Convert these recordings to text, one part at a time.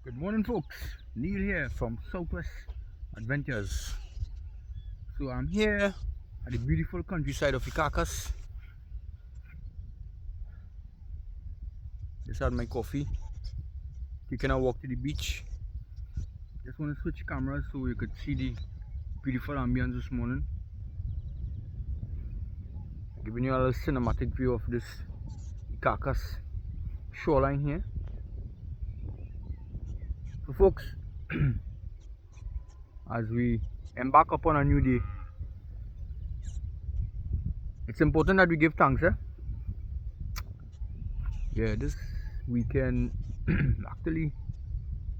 Good morning, folks. Neil here from Southwest Adventures. So I'm here at the beautiful countryside of Icacos. Just had my coffee, taking a walk to the beach. Just want to switch cameras so you could see the beautiful ambience this morning. Giving you a little cinematic view of this Icacos shoreline here. So folks, as we embark upon a new day, it's important that we give thanks, Yeah, this weekend, actually,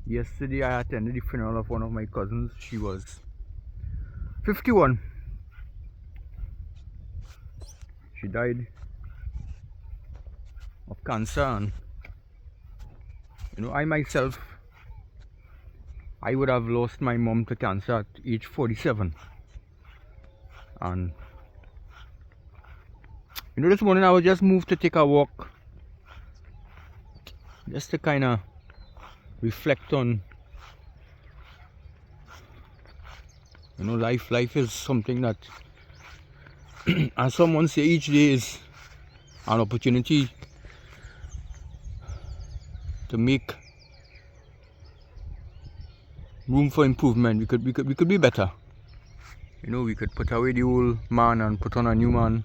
yesterday I attended the funeral of one of my cousins. She was 51. She died of cancer, and I myself, I would have lost my mom to cancer at age 47. And this morning I was just moved to take a walk, just to kind of reflect on life. Life is something that, as someone say, each day is an opportunity to make room for improvement. We could be better. We could put away the old man and put on a new man.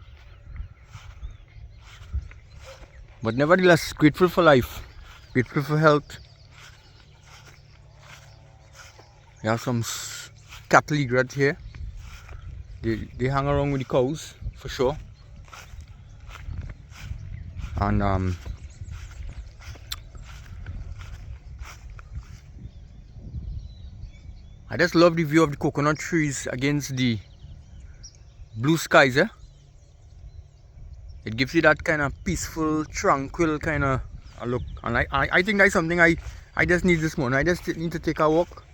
But nevertheless, grateful for life, grateful for health. We have some cattle right here. They hang around with the cows for sure. And I just love the view of the coconut trees against the blue skies. It gives you that kind of peaceful, tranquil kind of look. And I think that's something I just need this morning. I just need to take a walk.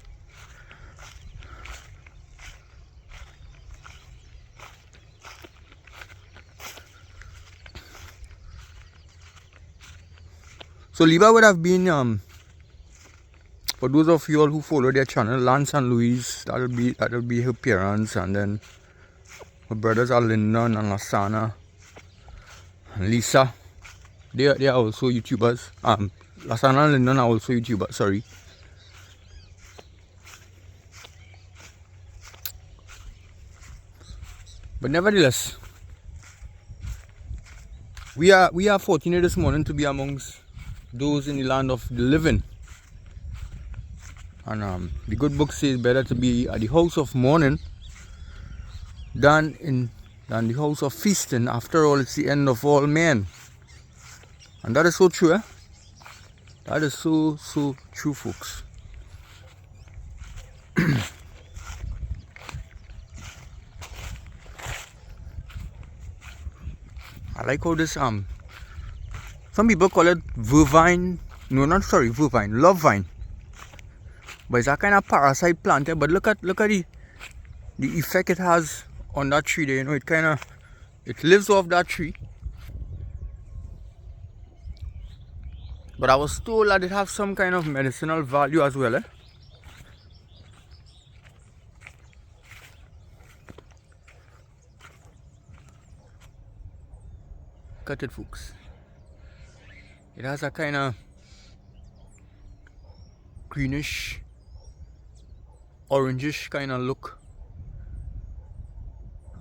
So Liba would have been, for those of you all who follow their channel, Lance and Louise, that'll be her parents, and then her brothers are Lyndon and Lasana and Lisa. They are also YouTubers. Lasana and Lyndon are also YouTubers, sorry. But nevertheless, we are fortunate this morning to be amongst those in the land of the living. And the good book says better to be at the house of mourning than the house of feasting. After all, it's the end of all men. And that is so true, That is so true, folks. I like how this some people call it vervine. No, not sorry, vervine, love vine. But it's a kind of parasite plant, but look at the effect it has on that tree there. It lives off that tree. But I was told that it has some kind of medicinal value as well, Cut it, folks. It has a kind of greenish, orangish kind of look.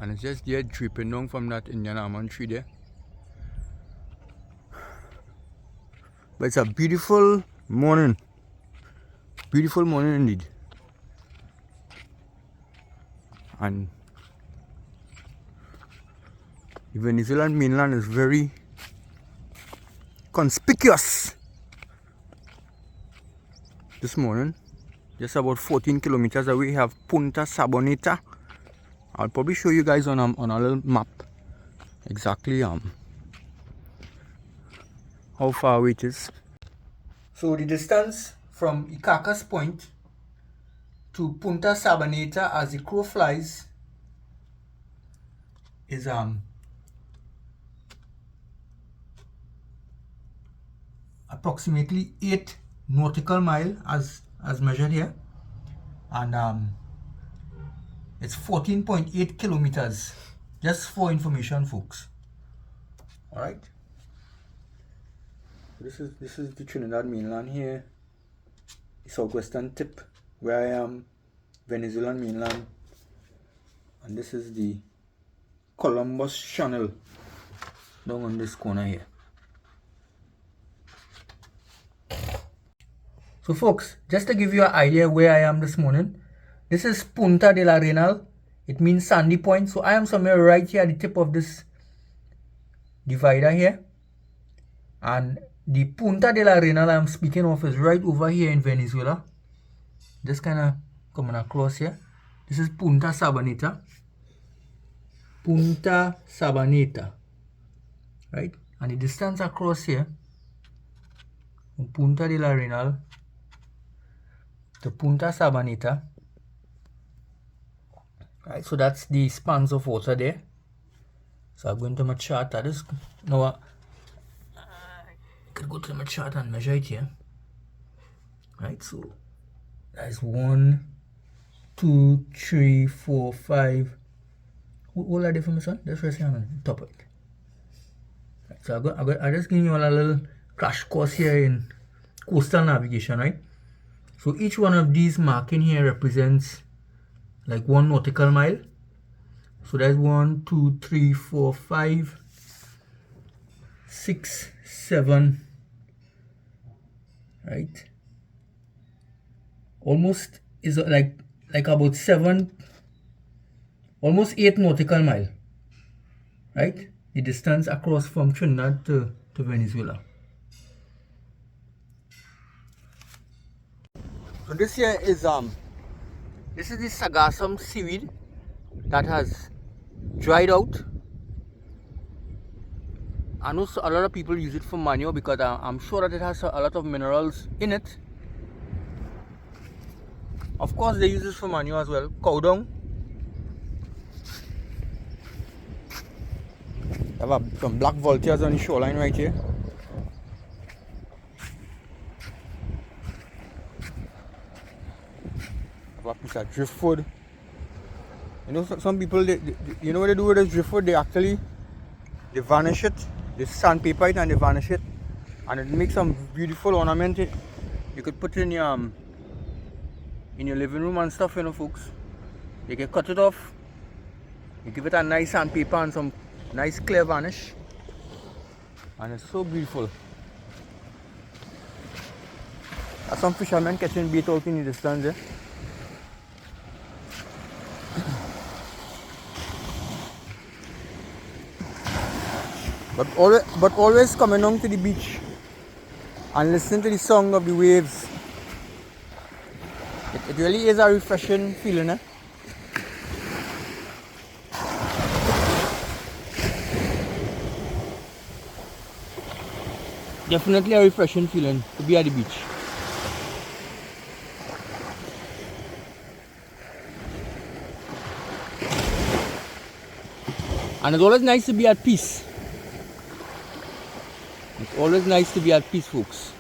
And it's just there dripping down from that Indian almond tree there. But it's a beautiful morning. Beautiful morning indeed. And the Venezuelan mainland is very conspicuous this morning. Just about 14 kilometers away, we have Punta Saboneta. I'll probably show you guys on a little map exactly how far away it is. So the distance from Icacos Point to Punta Saboneta, as the crow flies, is approximately 8 nautical mile as measured here, and it's 14.8 kilometers, just for information, folks. All right, this is the Trinidad mainland here, the southwestern tip where I am, Venezuelan mainland, and this is the Columbus Channel down on this corner here. So folks, just to give you an idea where I am this morning, this is Punta de la Arenal. It means sandy point. So I am somewhere right here at the tip of this divider here. And the Punta de la Arenal I'm speaking of is right over here in Venezuela. Just kind of coming across here. This is Punta Sabaneta. Punta Sabaneta. Right? And the distance across here from Punta de la Arenal to Punta Sabaneta. Right, so that's the spans of water there. So I'm going to my chart. Now I could go to my chart and measure it here. Right, so that's 1, 2, 3, 4, 5. What are they from this one? Just rest on the top of it. Right, so I'm just giving you all a little crash course here in coastal navigation, right? So each one of these marking here represents like 1 nautical mile. So that's 1, 2, 3, 4, 5, 6, 7, right? Almost is like about 7, almost 8 nautical mile, right? The distance across from Trinidad to Venezuela. So this here is this is the sargassum seaweed that has dried out. I know a lot of people use it for manure because I'm sure that it has a lot of minerals in it. Of course they use this for manure as well. Cow dung. I have some black vultures on the shoreline right here. A piece of driftwood. You know, some people, you know what they do with this driftwood? They varnish it, they sandpaper it and they varnish it, and it makes some beautiful ornament. You could put in your living room and stuff, you know, folks. You can cut it off, you give it a nice sandpaper and some nice clear varnish, and it's so beautiful. There's some fishermen catching bait out in the distance there. But always coming down to the beach and listening to the sound of the waves. It really is a refreshing feeling, eh? Definitely a refreshing feeling to be at the beach. And it's always nice to be at peace. It's always nice to be at peace, folks.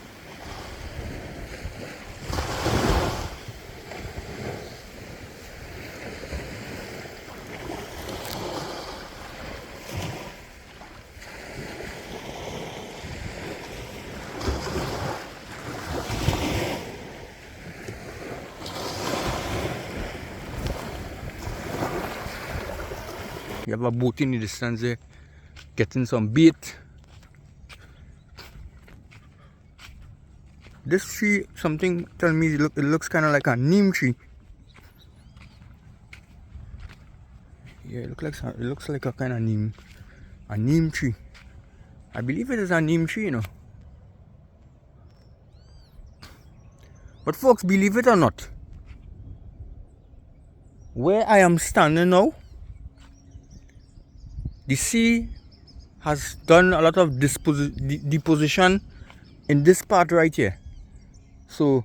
You have a boat in the distance there, getting some bait. This tree, something tell me it looks kind of like a neem tree. Yeah, it looks like a kind of neem tree. I believe it is a neem tree, you know. But folks, believe it or not, where I am standing now, the sea has done a lot of deposition in this part right here. So,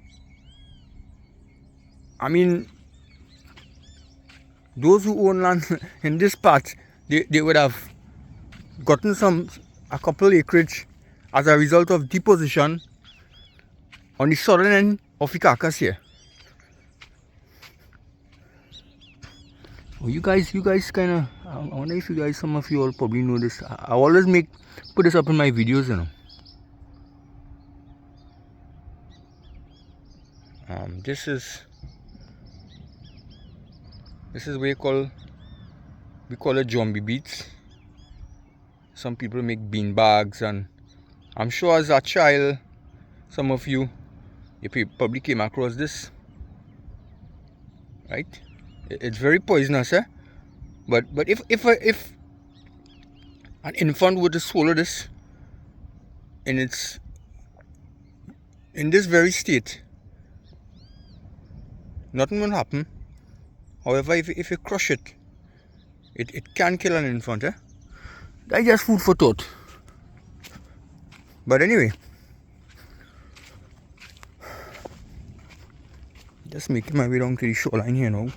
I mean, those who own land in this part, they would have gotten a couple acreage as a result of deposition on the southern end of Icacos here. Oh, you guys kind of, I wonder if you guys, some of you all probably know this. I always put this up in my videos, you know. This is what we call it zombie beats. Some people make bean bags, and I'm sure as a child, some of you probably came across this, right? It's very poisonous, eh? But if an infant were to swallow this in this very state, nothing will happen. However, if you crush it, it can kill an infant, eh? That's just food for thought. But anyway, just making my way down to the shoreline here now.